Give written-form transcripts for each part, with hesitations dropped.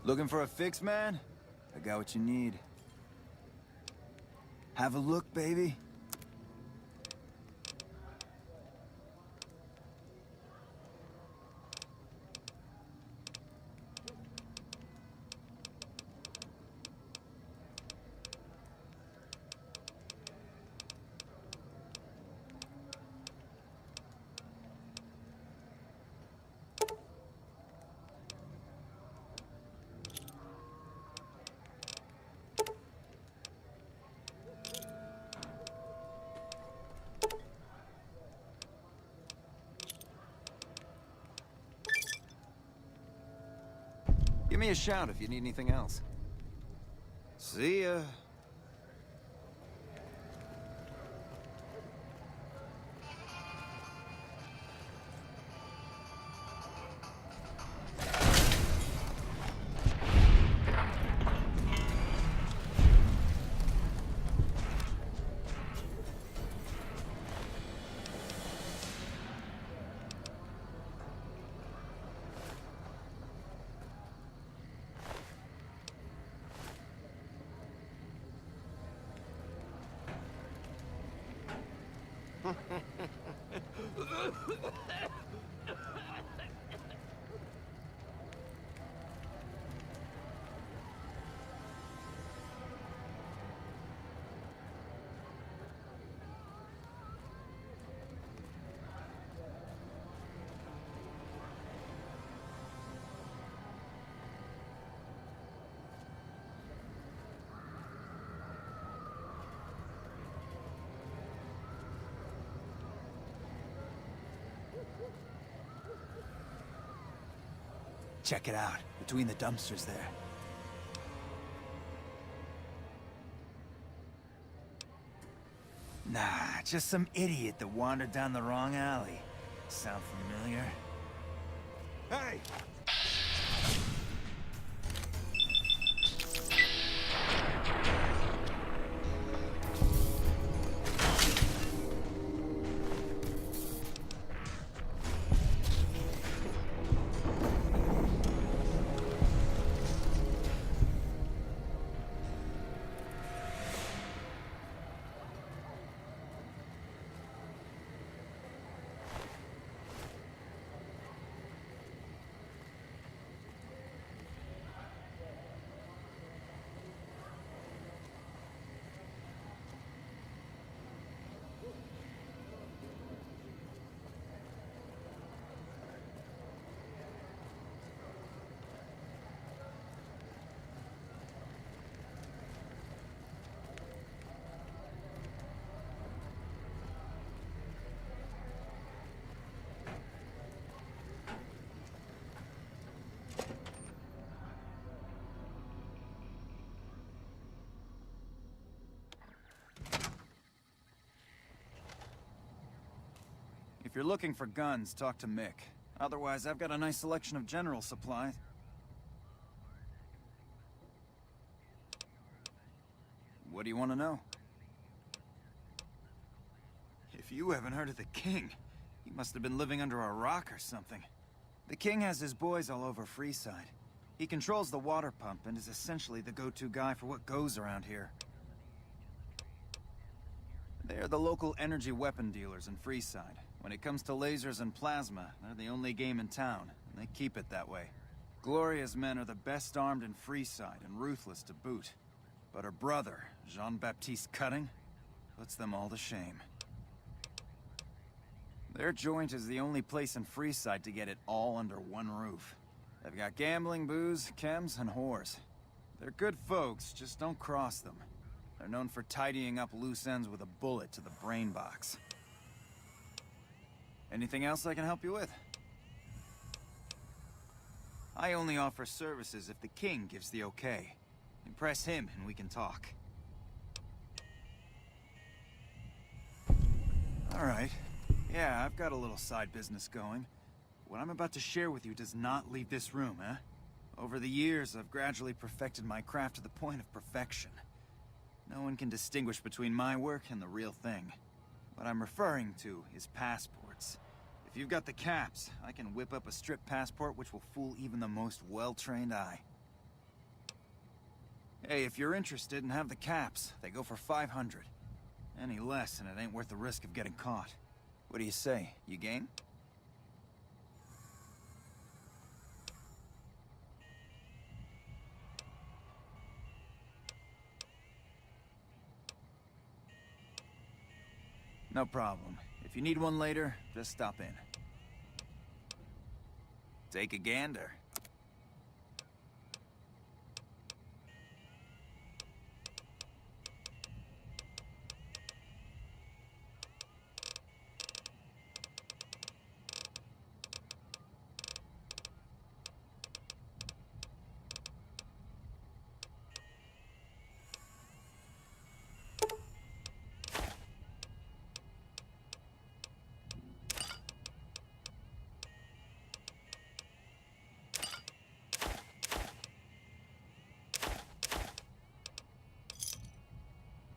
Looking for a fix, man? I got what you need. Have a look, baby. Give me a shout if you need anything else. See ya. Check it out, between the dumpsters there. Nah, just some idiot that wandered down the wrong alley. Sound familiar? Hey! If you're looking for guns, talk to Mick. Otherwise, I've got a nice selection of general supplies. What do you want to know? If you haven't heard of the King, you must have been living under a rock or something. The King has his boys all over Freeside. He controls the water pump and is essentially the go-to guy for what goes around here. They're the local energy weapon dealers in Freeside. When it comes to lasers and plasma, they're the only game in town, and they keep it that way. Gloria's men are the best armed in Freeside and ruthless to boot. But her brother, Jean-Baptiste Cutting, puts them all to shame. Their joint is the only place in Freeside to get it all under one roof. They've got gambling, booze, chems, and whores. They're good folks, just don't cross them. They're known for tidying up loose ends with a bullet to the brain box. Anything else I can help you with? I only offer services if the King gives the okay. Impress him and we can talk. Alright. Yeah, I've got a little side business going. What I'm about to share with you does not leave this room, eh? Over the years, I've gradually perfected my craft to the point of perfection. No one can distinguish between my work and the real thing. What I'm referring to is passports. If you've got the caps, I can whip up a strip passport which will fool even the most well-trained eye. Hey, if you're interested and have the caps, they go for 500. Any less and it ain't worth the risk of getting caught. What do you say? You game? No problem. If you need one later, just stop in. Take a gander.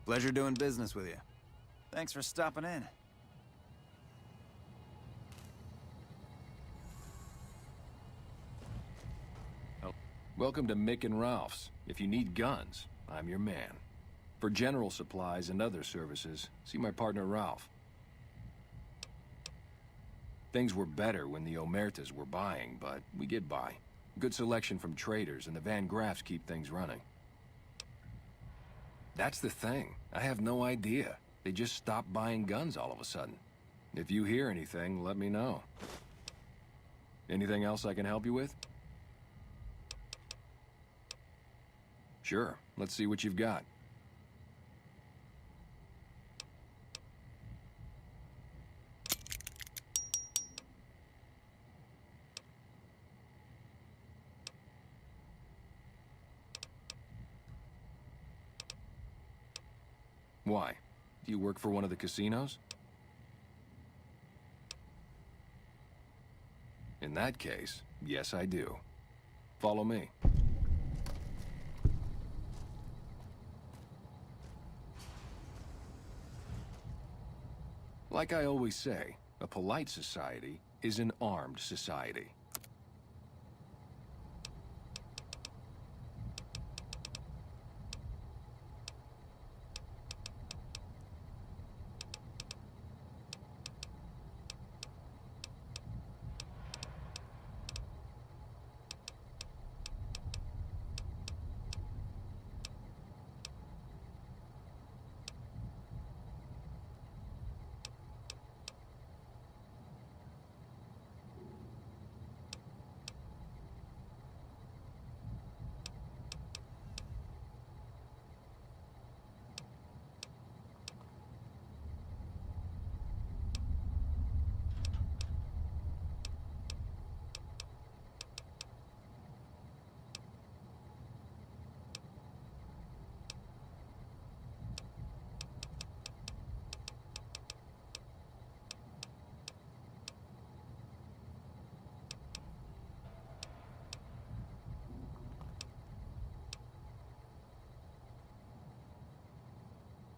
Pleasure doing business with you. Thanks for stopping in. Welcome to Mick and Ralph's. If you need guns, I'm your man. For general supplies and other services, see my partner Ralph. Things were better when the Omertas were buying, but we get by. Good selection from traders, and the Van Graffs keep things running. That's the thing. I have no idea. They just stopped buying guns all of a sudden. If you hear anything, let me know. Anything else I can help you with? Sure. Let's see what you've got. Why? Do you work for one of the casinos? In that case, yes I do. Follow me. Like I always say, a polite society is an armed society.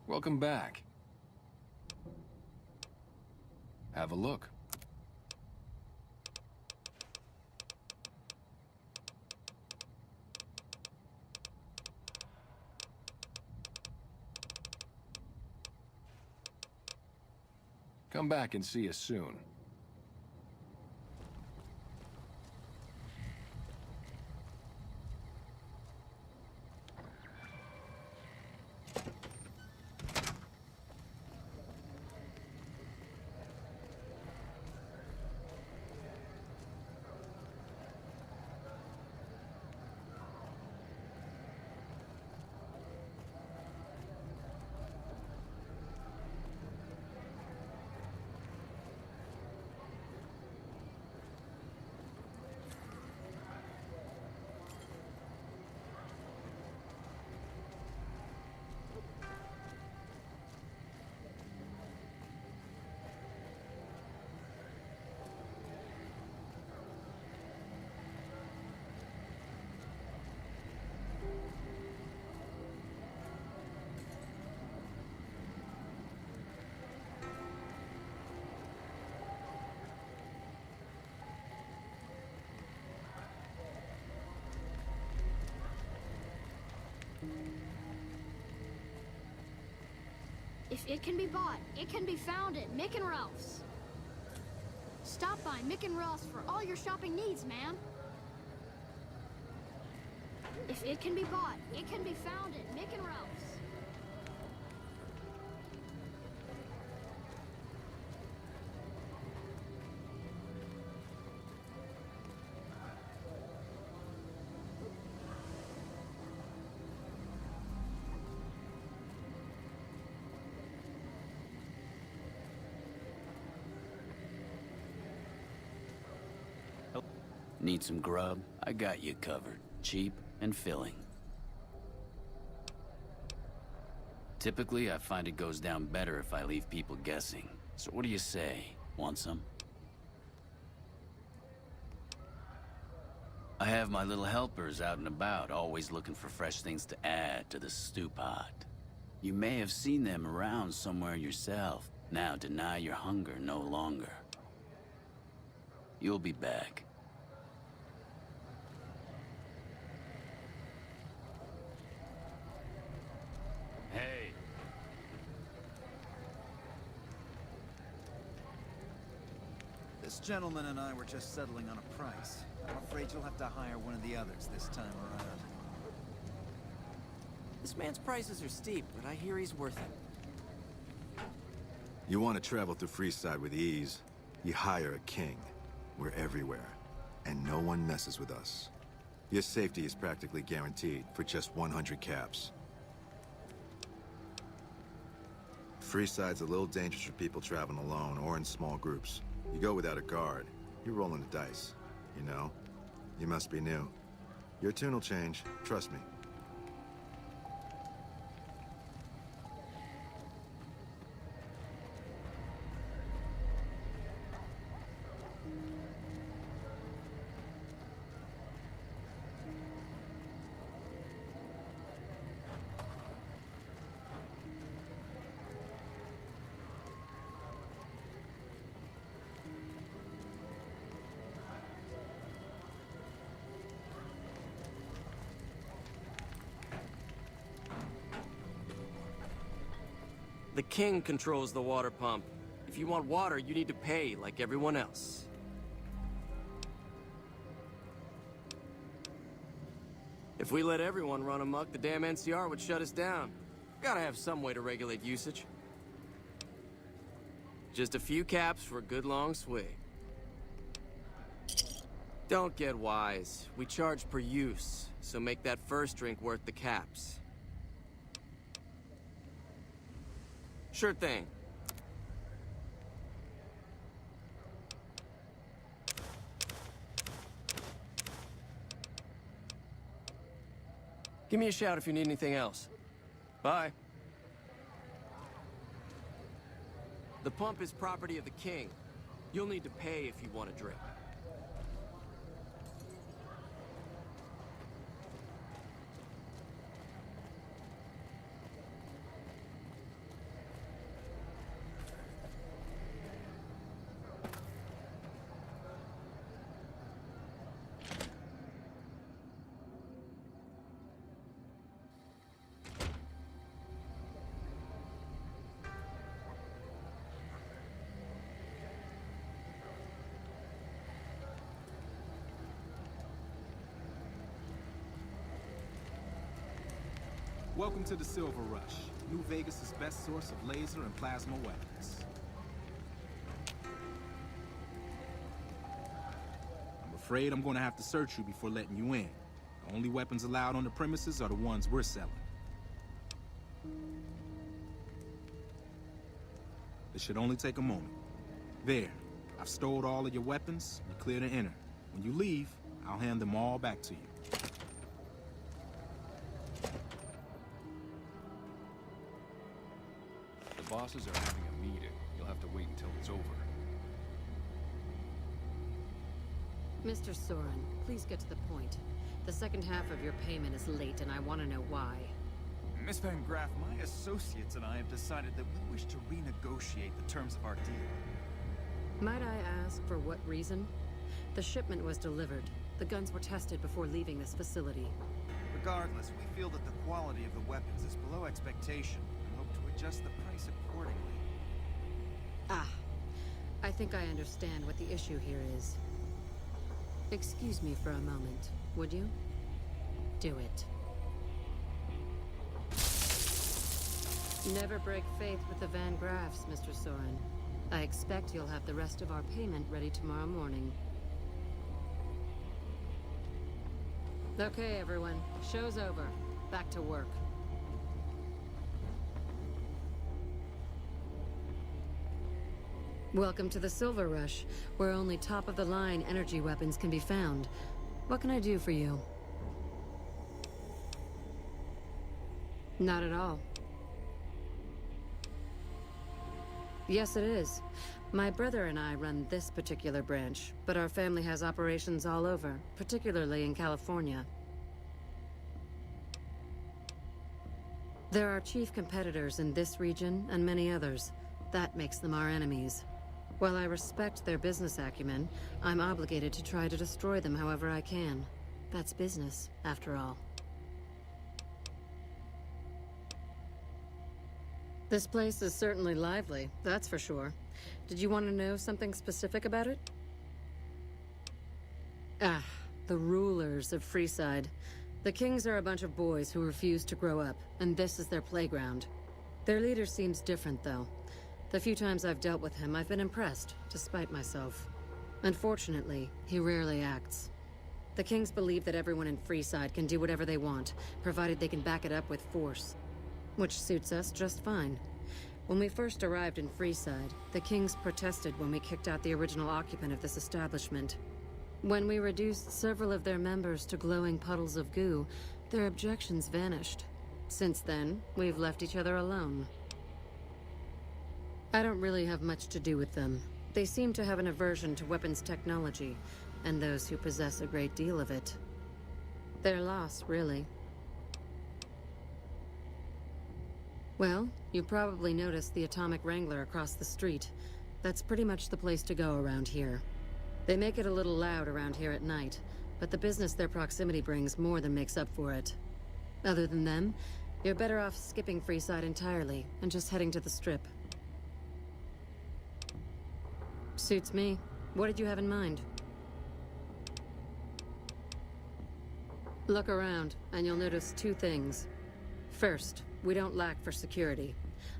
Welcome back. Have a look. Come back and see us soon. If it can be bought, it can be found at Mick and Ralph's. Stop by Mick and Ralph's for all your shopping needs, ma'am. If it can be bought, it can be found at Mick and Ralph's. Need some grub? I got you covered. Cheap and filling. Typically, I find it goes down better if I leave people guessing. So what do you say? Want some? I have my little helpers out and about, always looking for fresh things to add to the stew pot. You may have seen them around somewhere yourself. Now deny your hunger no longer. You'll be back. Hey. This gentleman and I were just settling on a price. I'm afraid you'll have to hire one of the others this time around. This man's prices are steep, but I hear he's worth it. You want to travel through Freeside with ease, you hire a king. We're everywhere, and no one messes with us. Your safety is practically guaranteed for just 100 caps. Freeside's a little dangerous for people traveling alone or in small groups. You go without a guard, you're rolling the dice. You know? You must be new. Your tune will change, trust me. The king controls the water pump. If you want water, you need to pay like everyone else. If we let everyone run amok, the damn NCR would shut us down. Gotta have some way to regulate usage. Just a few caps for a good long swig. Don't get wise. We charge per use, so make that first drink worth the caps. Sure thing. Give me a shout if you need anything else. Bye. The pump is property of the king. You'll need to pay if you want a drink. Welcome to the Silver Rush, New Vegas' best source of laser and plasma weapons. I'm afraid I'm gonna have to search you before letting you in. The only weapons allowed on the premises are the ones we're selling. It should only take a moment. There, I've stored all of your weapons. You're clear to enter. When you leave, I'll hand them all back to you. The bosses are having a meeting. You'll have to wait until it's over. Mr. Soren, please get to the point. The second half of your payment is late, and I want to know why. Miss Van Graff, my associates and I have decided that we wish to renegotiate the terms of our deal. Might I ask for what reason? The shipment was delivered. The guns were tested before leaving this facility. Regardless, we feel that the quality of the weapons is below expectation and hope to adjust the price accordingly. I think I understand what the issue here is. Excuse me for a moment, would you? Do it. Never break faith with the Van Graffs, Mr. Soren. I expect you'll have the rest of our payment ready tomorrow morning. Okay, everyone. Show's over. Back to work. Welcome to the Silver Rush, where only top-of-the-line energy weapons can be found. What can I do for you? Not at all. Yes, it is. My brother and I run this particular branch, but our family has operations all over, particularly in California. There are chief competitors in this region and many others. That makes them our enemies. While I respect their business acumen, I'm obligated to try to destroy them however I can. That's business, after all. This place is certainly lively, that's for sure. Did you want to know something specific about it? Ah, the rulers of Freeside. The Kings are a bunch of boys who refuse to grow up, and this is their playground. Their leader seems different, though. The few times I've dealt with him, I've been impressed, despite myself. Unfortunately, he rarely acts. The Kings believe that everyone in Freeside can do whatever they want, provided they can back it up with force. Which suits us just fine. When we first arrived in Freeside, the Kings protested when we kicked out the original occupant of this establishment. When we reduced several of their members to glowing puddles of goo, their objections vanished. Since then, we've left each other alone. I don't really have much to do with them. They seem to have an aversion to weapons technology, and those who possess a great deal of it. Their loss, really. Well, you probably noticed the Atomic Wrangler across the street. That's pretty much the place to go around here. They make it a little loud around here at night, but the business their proximity brings more than makes up for it. Other than them, you're better off skipping Freeside entirely and just heading to the Strip. Suits me. What did you have in mind? Look around, and you'll notice two things. First, we don't lack for security.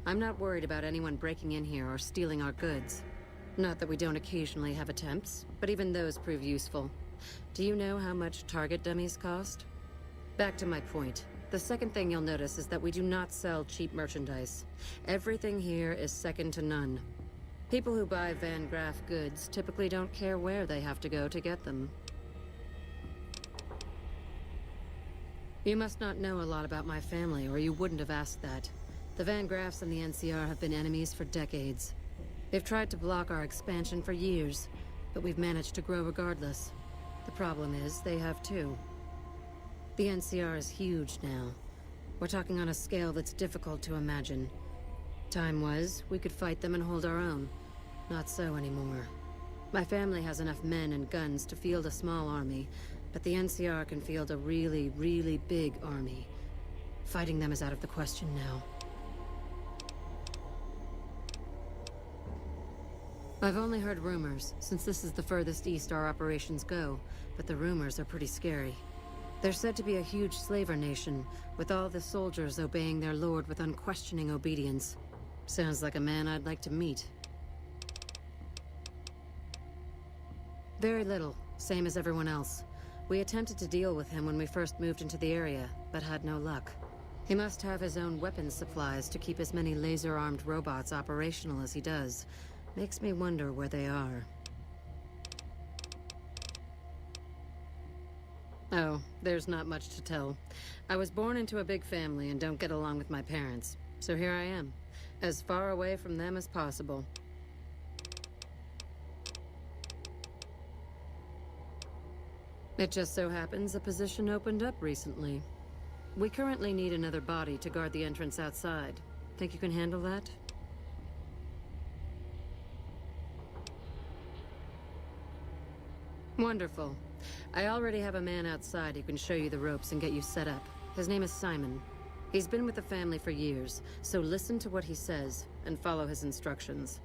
I'm not worried about anyone breaking in here or stealing our goods. Not that we don't occasionally have attempts, but even those prove useful. Do you know how much target dummies cost? Back to my point. The second thing you'll notice is that we do not sell cheap merchandise. Everything here is second to none. People who buy Van Graff goods typically don't care where they have to go to get them. You must not know a lot about my family, or you wouldn't have asked that. The Van Graffs and the NCR have been enemies for decades. They've tried to block our expansion for years, but we've managed to grow regardless. The problem is, they have too. The NCR is huge now. We're talking on a scale that's difficult to imagine. Time was, we could fight them and hold our own. Not so anymore. My family has enough men and guns to field a small army, but the NCR can field a really, really big army. Fighting them is out of the question now. I've only heard rumors, since this is the furthest east our operations go, but the rumors are pretty scary. They're said to be a huge slaver nation, with all the soldiers obeying their lord with unquestioning obedience. Sounds like a man I'd like to meet. Very little, same as everyone else. We attempted to deal with him when we first moved into the area, but had no luck. He must have his own weapons supplies to keep as many laser-armed robots operational as he does. Makes me wonder where they are. Oh, there's not much to tell. I was born into a big family and don't get along with my parents, so here I am, as far away from them as possible. It just so happens a position opened up recently. We currently need another body to guard the entrance outside. Think you can handle that? Wonderful. I already have a man outside who can show you the ropes and get you set up. His name is Simon. He's been with the family for years, so listen to what he says and follow his instructions.